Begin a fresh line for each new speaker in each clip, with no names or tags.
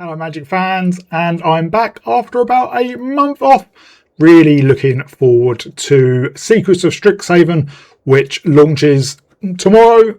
Hello Magic fans, and I'm back after about a month off. Really looking forward to Secrets of Strixhaven, which launches tomorrow.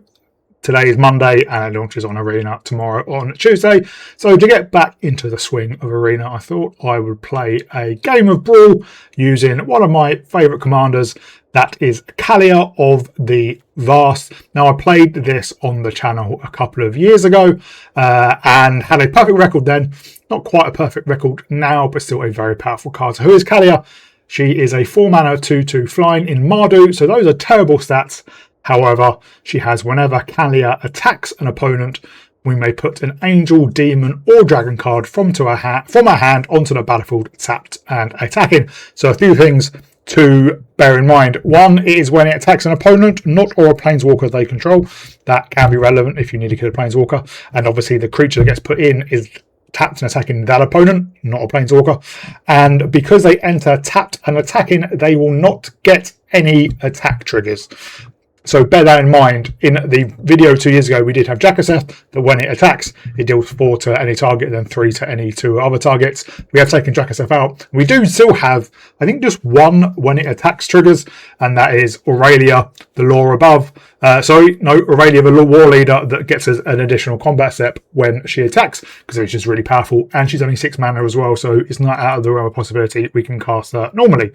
Today is Monday and it launches on Arena tomorrow on Tuesday. So to get back into the swing of Arena, I thought I would play a game of Brawl using one of my favourite commanders. That is Kaalia of the Vast. Now, I played this on the channel a couple of years ago and had a perfect record then. Not quite a perfect record now, but still a very powerful card. So who is Kaalia? She is a 4-mana 2/2 flying in Mardu. So those are terrible stats. However, she has whenever Kaalia attacks an opponent, we may put an Angel, Demon or Dragon card from our hand onto the battlefield, tapped and attacking. So a few things to bear in mind. One is when it attacks an opponent, not or a planeswalker they control. That can be relevant if you need to kill a planeswalker. And obviously the creature that gets put in is tapped and attacking that opponent, not a planeswalker. And because they enter tapped and attacking, they will not get any attack triggers. So bear that in mind. In the video 2 years ago, we did have Dracosaur, that when it attacks, it deals 4 to any target, then 3 to any 2 other targets. We have taken Dracosaur out. We do still have, I think, just one when it attacks triggers, and that is Aurelia, the Law Above. Aurelia, the Warleader, that gets us an additional combat step when she attacks, because it's just really powerful, and she's only 6 mana as well, so it's not out of the realm of possibility we can cast her normally.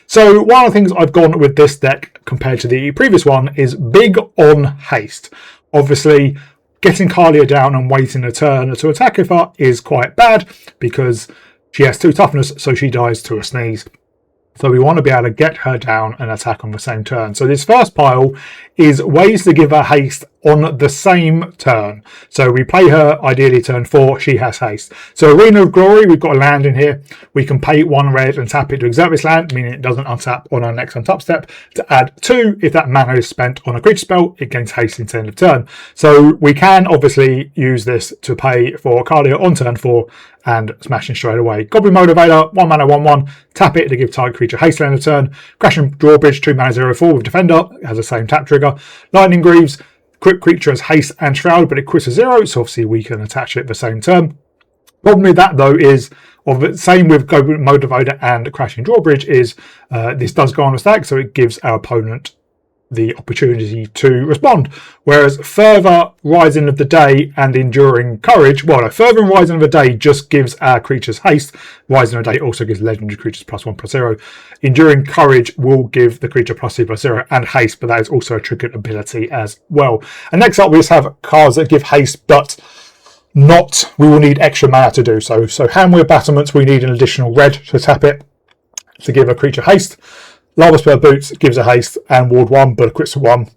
So one of the things I've gone with this deck compared to the previous one is big on haste. Obviously, getting Kaalia down and waiting a turn to attack her is quite bad because she has 2 toughness, so she dies to a sneeze. So we want to be able to get her down and attack on the same turn. So this first pile is ways to give her haste on the same turn. So we play her ideally turn 4, she has haste. So Arena of Glory, we've got a land in here. We can pay 1 red and tap it to exert this land, meaning it doesn't untap on our next untap step. To add 2, if that mana is spent on a creature spell, it gains haste until end of turn. So we can obviously use this to pay for Kaalia on turn 4 and smashing straight away. Goblin Motivator, 1 mana 1/1, tap it to give target creature haste end of turn. Crashing Drawbridge, 2 mana 0/4 with Defender, has the same tap trigger. Lightning Greaves, Crypt creature has haste and shroud, but it quits a 0, so obviously we can attach it the same turn. Problem with that though is, same with Goblin Motivator and Crashing Drawbridge, is this does go on a stack, so it gives our opponent the opportunity to respond. Whereas Further Rising of the Day and Enduring Courage, Further Rising of the Day just gives our creatures haste. Rising of the Day also gives legendary creatures +1/+0. Enduring Courage will give the creature +2/+0 and haste, but that is also a triggered ability as well. And next up we just have cards that give haste, but we will need extra mana to do so. So Handwear Battlements, we need an additional red to tap it to give a creature haste. Lava Spur Boots gives a haste and ward 1, but equips for 1.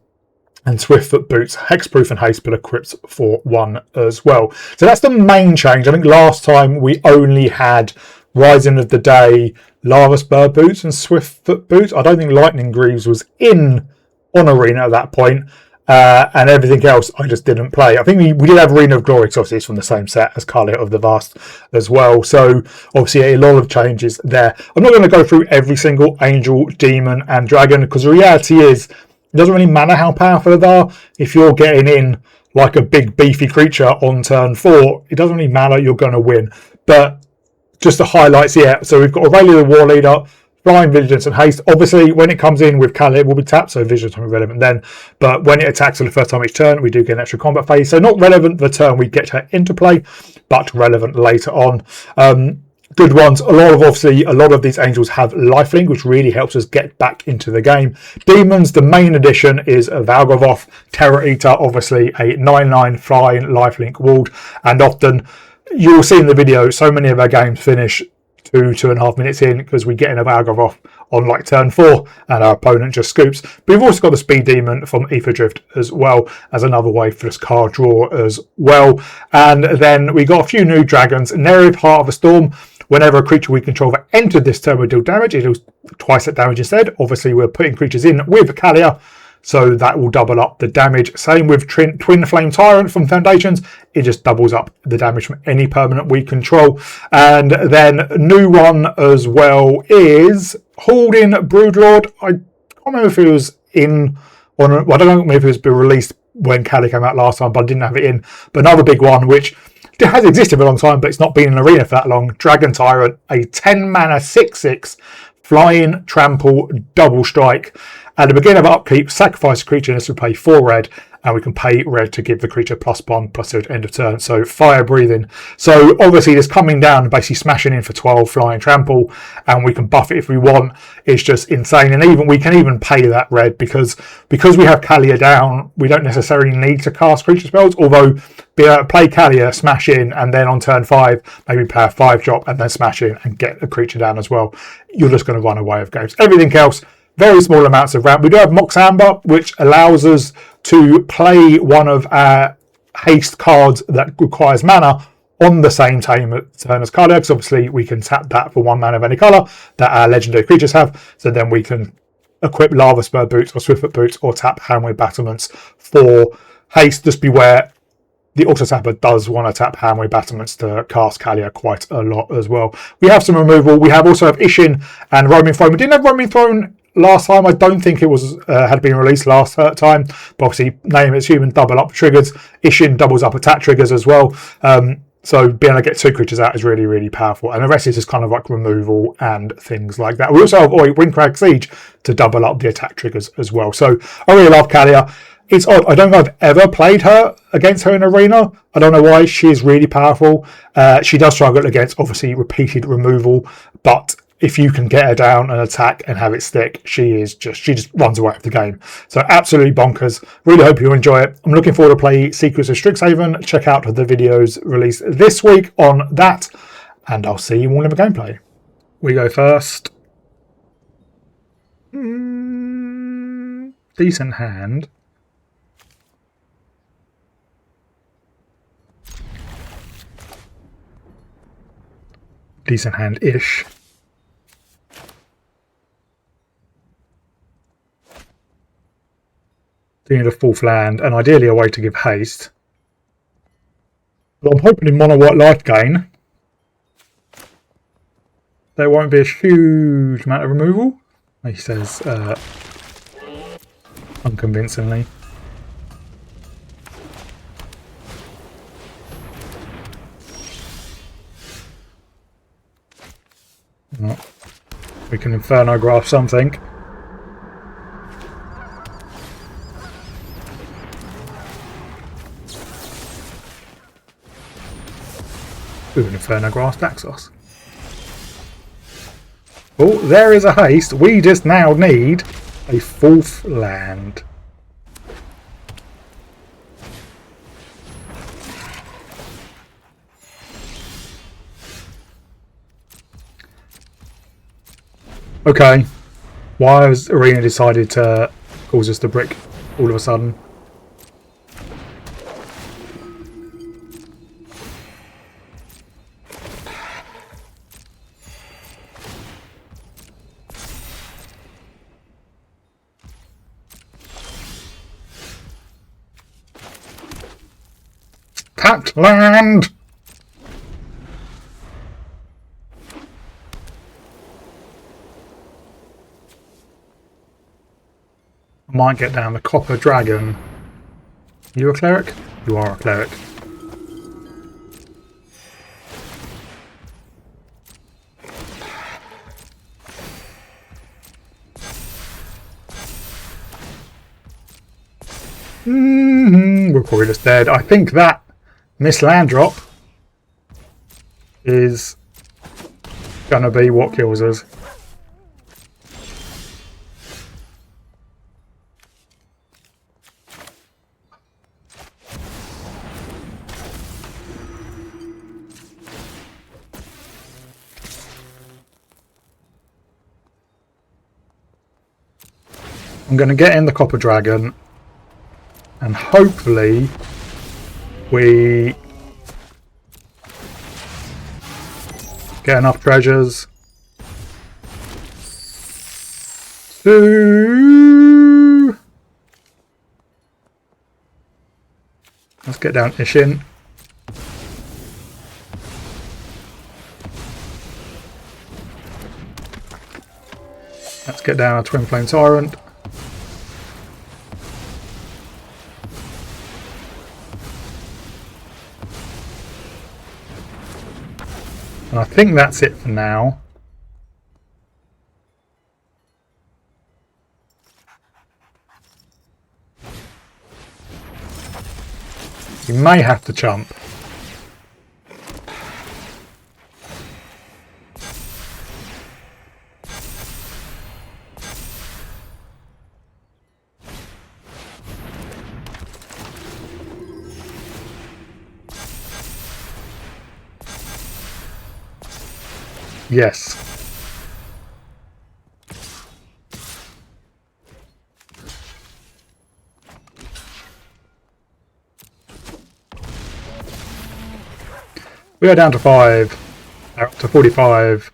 And Swiftfoot Boots, hexproof and haste, but equips for 1 as well. So that's the main change. I think last time we only had Rising of the Day, Lava Spur Boots and Swiftfoot Boots. I don't think Lightning Greaves was on Arena at that point. And everything else I just didn't play. I think we did have Arena of Glory, because obviously it's from the same set as Kaalia of the Vast as well. So obviously a lot of changes there. I'm not going to go through every single Angel, Demon and Dragon, because the reality is it doesn't really matter how powerful they are. If you're getting in like a big beefy creature on turn 4, it doesn't really matter, you're going to win. But just the highlights here. So we've got Aurelia the Warleader, Flying, Vigilance and Haste. Obviously, when it comes in with Kaalia, it will be tapped, so Vigilance will be relevant then. But when it attacks for the first time each turn, we do get an extra combat phase. So not relevant the turn we get her into play, but relevant later on. Good ones. A lot of these Angels have lifelink, which really helps us get back into the game. Demons, the main addition is Valgavoth, Terror Eater, obviously a 9/9 flying lifelink ward. And often, you'll see in the video, so many of our games finish 2.5 minutes in because we get in a Valgavoth on like turn 4 and our opponent just scoops. But we've also got the Speed Demon from Ether Drift as well as another way for this card draw as well. And then we got a few new dragons. Nereid, Heart of a Storm. Whenever a creature we control that entered this turn will deal damage, it deals twice that damage instead. Obviously we're putting creatures in with Kaalia, so that will double up the damage. Same with Twin Flame Tyrant from Foundations. It just doubles up the damage from any permanent we control. And then new one as well is Holding Broodlord. I can't remember if it was I don't know if it was released when Kaalia came out last time, but I didn't have it in. But another big one, which It has existed for a long time, but it's not been in an arena for that long. Dragon Tyrant, a 10 mana 6/6 flying trample double strike. At the beginning of upkeep, sacrifice a creature, and this will pay 4 red, and we can pay red to give the creature +1/+2 at end of turn. So fire breathing. So obviously this coming down and basically smashing in for 12 flying trample, and we can buff it if we want. It's just insane. And even we can even pay that red because we have Kaalia down, we don't necessarily need to cast creature spells, although be able to play Kaalia, smash in, and then on turn 5, maybe play a 5-drop and then smash in and get a creature down as well. You're just going to run away with games. Everything else, very small amounts of ramp. We do have Mox Amber, which allows us to play one of our haste cards that requires mana on the same turn as Kaalia, because obviously we can tap that for 1 mana of any colour that our legendary creatures have. So then we can equip Lava Spur Boots or Swiftfoot Boots or tap Handwave Battlements for haste. Just beware, the Auto Tapper does want to tap Handwave Battlements to cast Kaalia quite a lot as well. We have some removal. We also have Ishin and Roaming Throne. We didn't have Roaming Throne last time. I don't think it was had been released last time, but obviously name it's human, double up triggers. Ishin doubles up attack triggers as well. So being able to get 2 creatures out is really, really powerful. And the rest is just kind of like removal and things like that. We also have Windcrag Siege to double up the attack triggers as well. So I really love Kaalia. It's odd. I don't know if I've ever played against her in arena. I don't know why. She is really powerful. She does struggle against, obviously, repeated removal. But if you can get her down and attack and have it stick, she just runs away with the game. So absolutely bonkers. Really hope you enjoy it. I'm looking forward to play Secrets of Strixhaven. Check out the videos released this week on that. And I'll see you all in the gameplay. We go first. Decent hand. Decent hand-ish. Do need a 4th land, and ideally a way to give haste. But I'm hoping in mono white life gain there won't be a huge amount of removal. He says unconvincingly. Oh, we can Inferno Graph something. Ooh, an Inferno Graph Daxos. Oh, there is a haste. We just now need a 4th land. Okay, why has Arena decided to cause us to brick all of a sudden? Tapped land! I might get down the Copper Dragon. You a cleric? You are a cleric. We're probably just dead. I think that missed land drop is gonna be what kills us. I'm going to get in the Copper Dragon and hopefully we get enough treasures to... Let's get down Ishin. Let's get down a Twin Flame Tyrant. And I think that's it for now. You may have to chump. Yes. We are down to 5. Up to 45.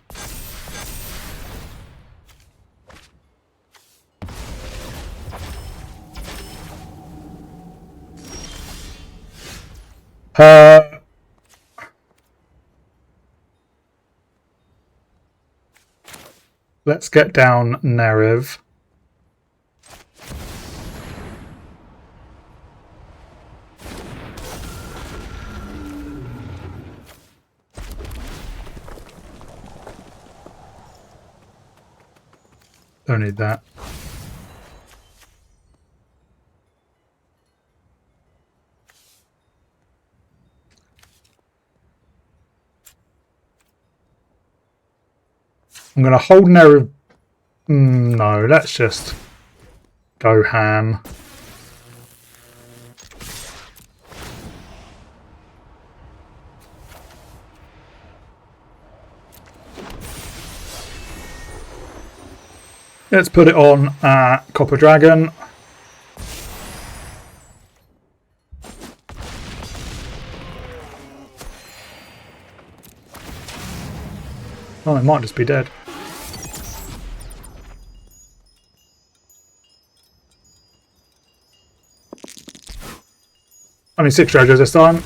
Let's get down Nerev. Don't need that. I'm going to hold Nerev. No, let's just go ham. Let's put it on Copper Dragon. Oh, it might just be dead. Only 6 treasures this time.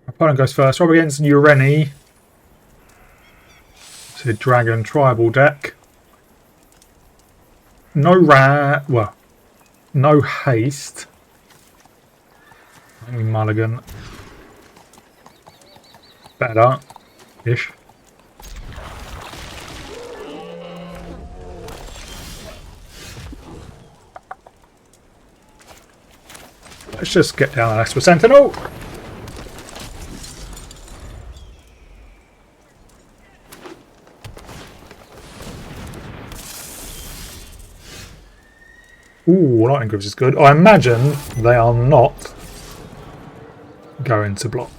Opponent goes first. Rob against Ureni. It's a dragon tribal deck. No no haste. Mulligan. Better-ish. Let's just get down an Esper Sentinel. Ooh, Lightning Grips is good. I imagine they are not going to block.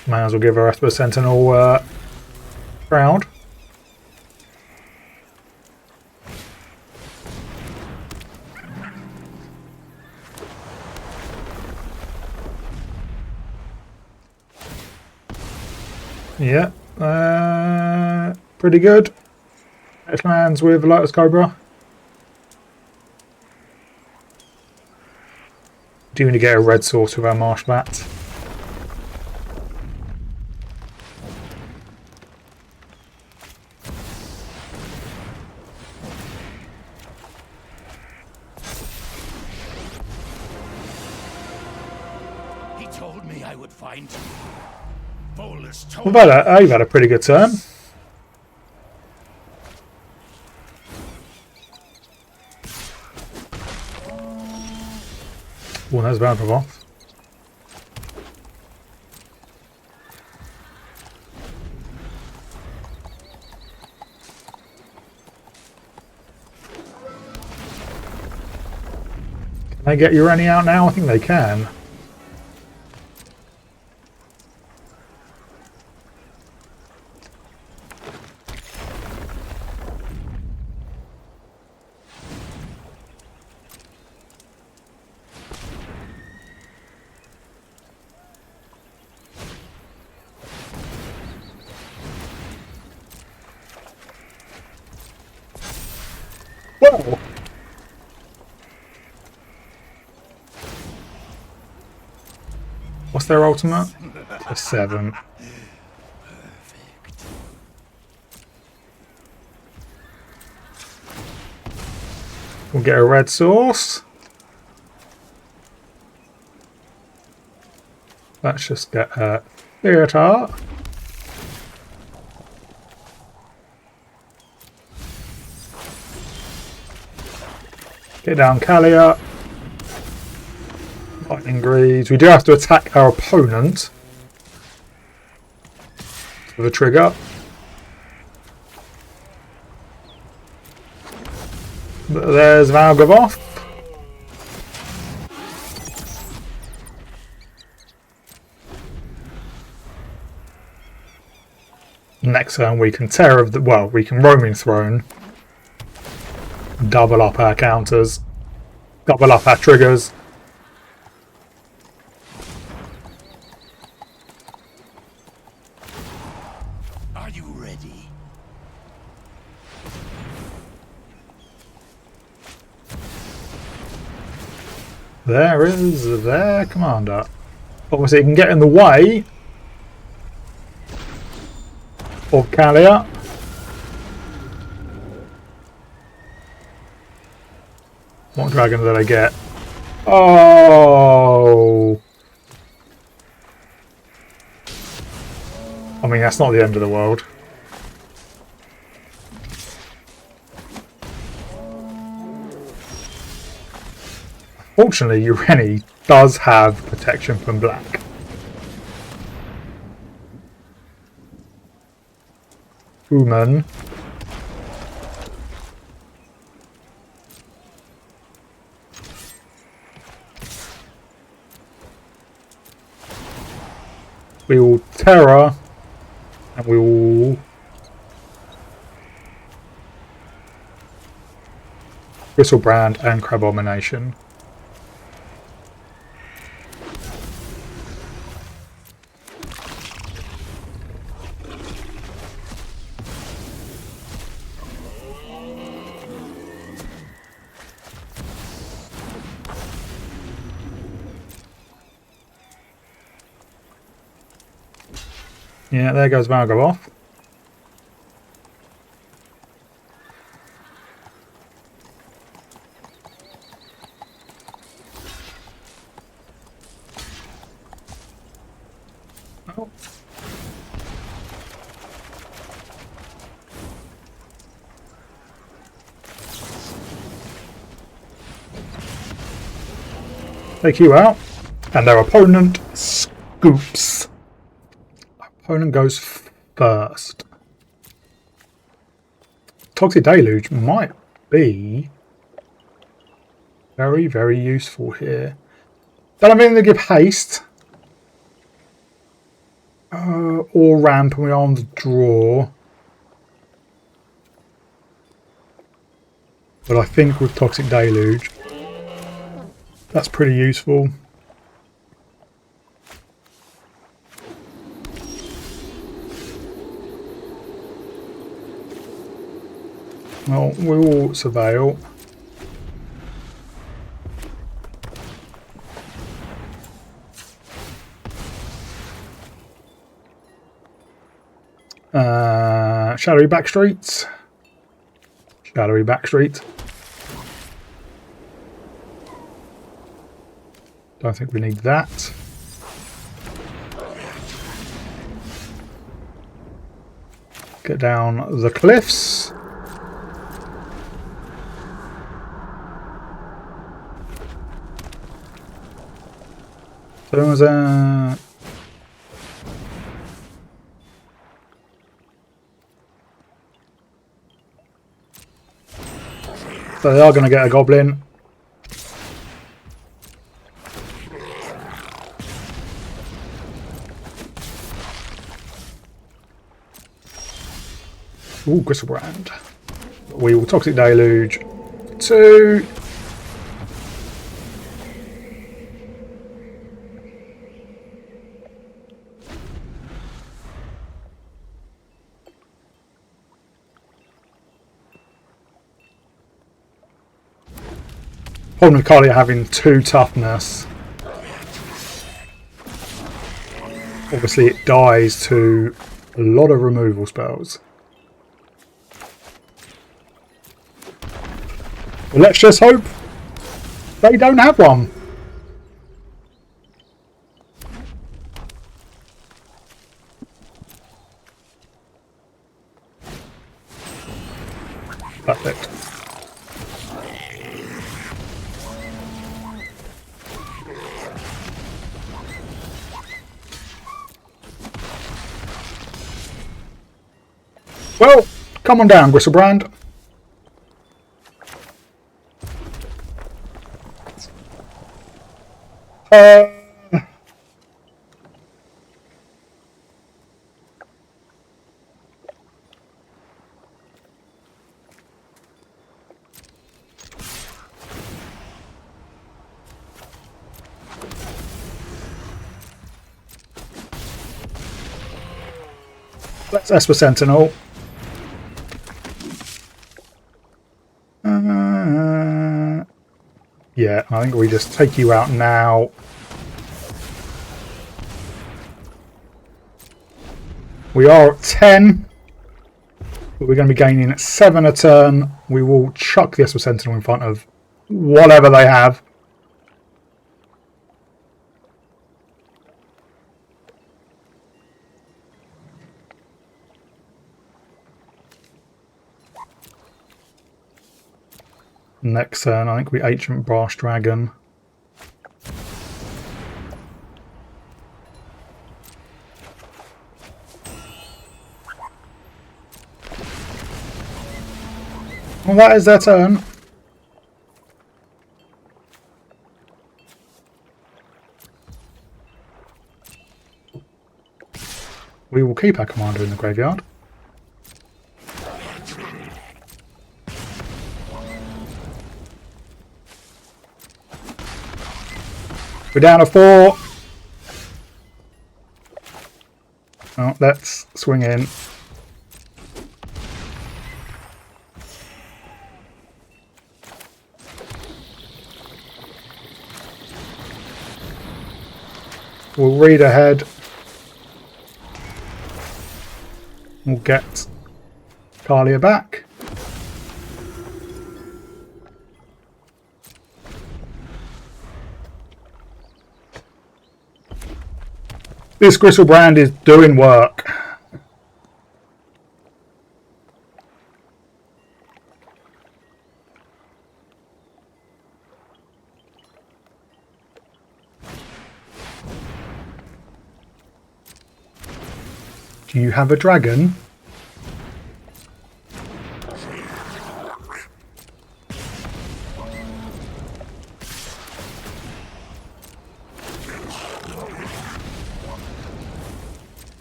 May as well give our Esper Sentinel crowd. Yeah, pretty good. It lands with Lotus Cobra. Do need to get a red source with our Marsh Bat.
He told me I would find you.
You've had a pretty good turn. Oh, that's bad for off. Can they get Ureni out now? I think they can. Whoa! What's their ultimate? A 7. We'll get a red source. Let's just get a theatre. Get down Kaalia. Lightning Greaves. We do have to attack our opponent with a trigger. But there's Valgavoth. Next turn we can Terror of the... well, we can Roaming Throne. Double up our counters. Double up our triggers.
Are you ready?
There is their commander. Obviously it can get in the way of Kaalia. What dragon did I get? Oh! I mean, that's not the end of the world. Fortunately, Ureni does have protection from black. Human. We will Terror, and we will Bristlebrand and Crabomination. Yeah, there goes Valgavoth. Oh. Take you out, and their opponent scoops. Opponent goes first. Toxic Deluge might be very, very useful here. Don't have anything to give haste. Or ramp, and we are on the draw. But I think with Toxic Deluge, that's pretty useful. Well, we will surveil. Shadowy Backstreets. Shadowy Backstreet. Don't think we need that. Get down the cliffs. So there was a... So they are going to get a goblin. Ooh, Gristlebrand. We will Toxic Deluge 2. Problem with Kaalia having 2 toughness. Obviously it dies to a lot of removal spells. Well, let's just hope they don't have one. Perfect. Well, come on down, Gristlebrand. Let's Esper Sentinel. Yeah, I think we just take you out now. We are at 10, but we're going to be gaining 7 a turn. We will chuck the Esper Sentinel in front of whatever they have. Next turn, I think we Ancient Brass Dragon. Well, that is their turn. We will keep our commander in the graveyard. We're down to 4. Oh, let's swing in. We'll read ahead. We'll get Kaalia back. This Gristlebrand is doing work. Do you have a dragon?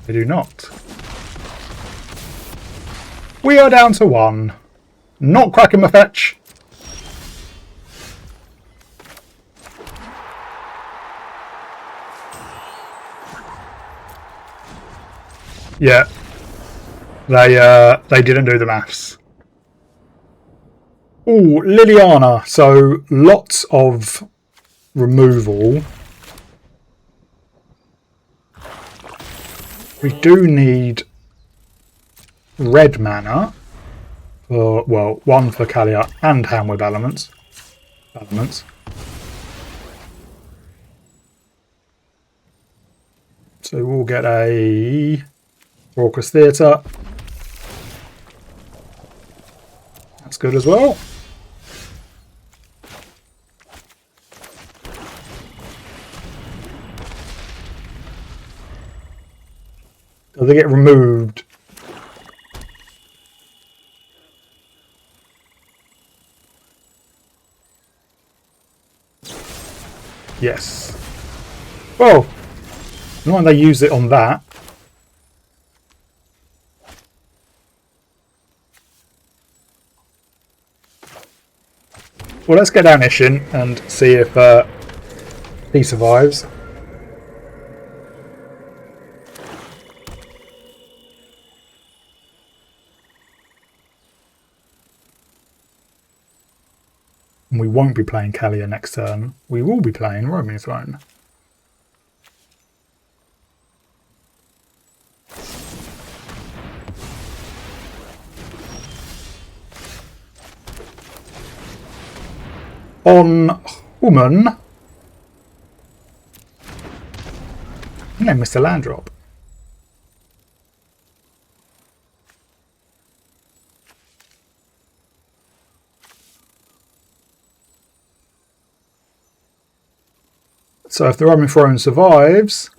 I do not. We are down to 1. Not cracking my fetch. Yeah. They didn't do the maths. Ooh, Liliana. So lots of removal. We do need red mana for, well, 1 for Kaalia and Handweb elements. So we'll get a Raucous Theatre. That's good as well. Does it get removed? Yes. Well, not when they use it on that. Well, let's get down Ishin and see if he survives. And we won't be playing Kaalia next turn. We will be playing Roaming Throne. on Human. And then Mr. Land Drop. So if the Roman Throne survives,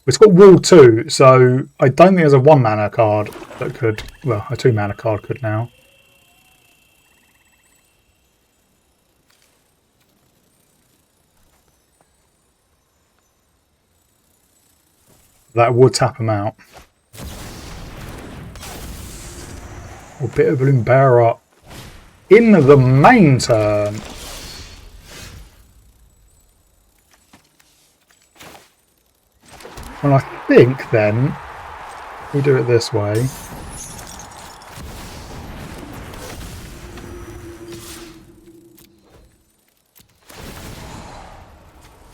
it's got Wall 2, so I don't think there's a 1 mana card that could, well, a 2 mana card could now. That would tap him out. Or Bitter Balloon Bearer in the main turn. Well, I think then we do it this way.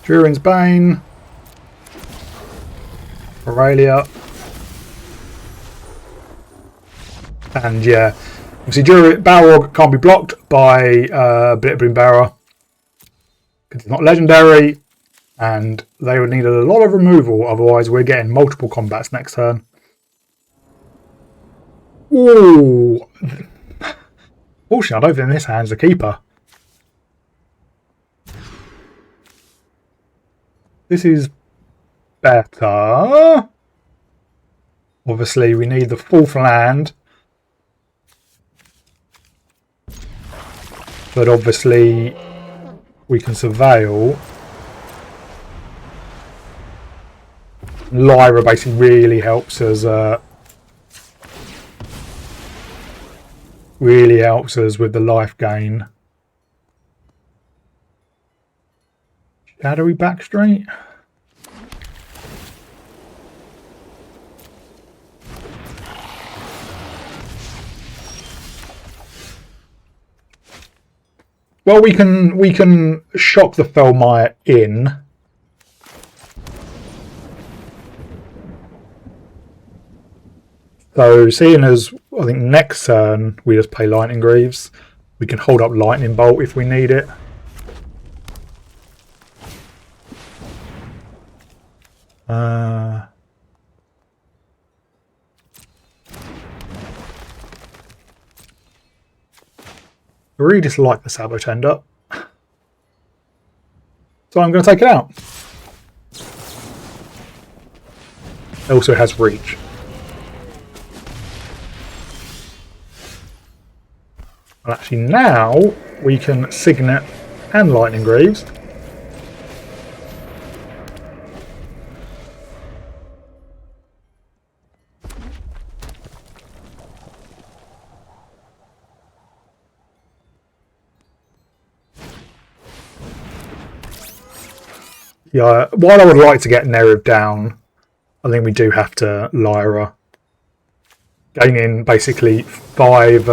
Drurin's Bane. Aurelia. And yeah, obviously Balrog can't be blocked by Blitbloom Bearer because it's not legendary, and they would need a lot of removal, otherwise we're getting multiple combats next turn. Ooh. Fortunately, I don't think this hand's a keeper. This is better. Obviously, we need the 4th land. But obviously, we can surveil. Lyra basically really helps us. Really helps us with the life gain. Shadowy Backstreet. Well, we can shock the Felmire in. So, seeing as I think next turn we just play Lightning Greaves, we can hold up Lightning Bolt if we need it. I really dislike the Sabotender, so I'm going to take it out. It also has reach. Well, actually now we can Signet and Lightning Greaves. Yeah, while I would like to get Nerev down, I think we do have to Lyra. Gaining basically 5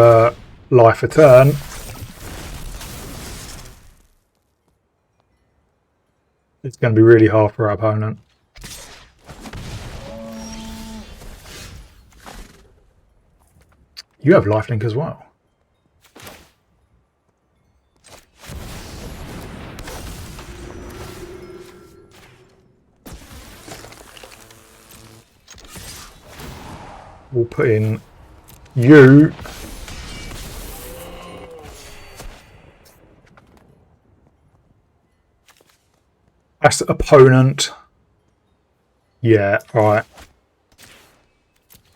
life a turn. It's going to be really hard for our opponent. You have lifelink as well. We'll put in you. As the opponent. Yeah, right.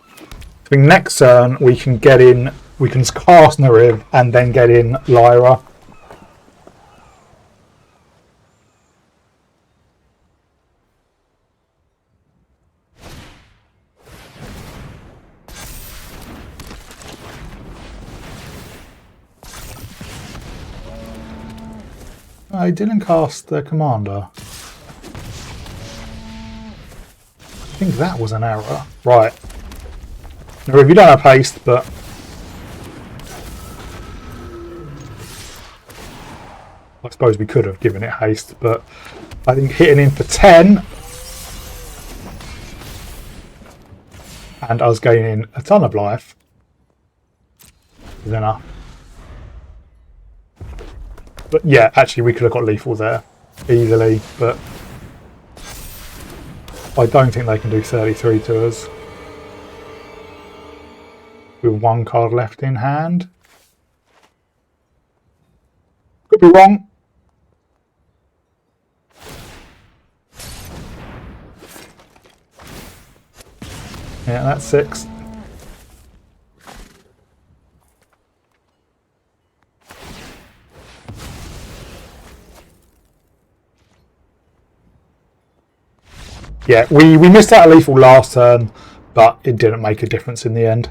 I think next turn we can get in, we can cast Nerev and then get in Lyra. I didn't cast the commander. I think that was an error. Right. Now, if you don't have haste, but I suppose we could have given it haste, but I think hitting in for 10 and us gaining a ton of life is enough. But yeah, actually we could have got lethal there easily, but I don't think they can do 33 to us. With one card left in hand. Could be wrong. Yeah, that's 6. Yeah, we missed out a lethal last turn, but it didn't make a difference in the end.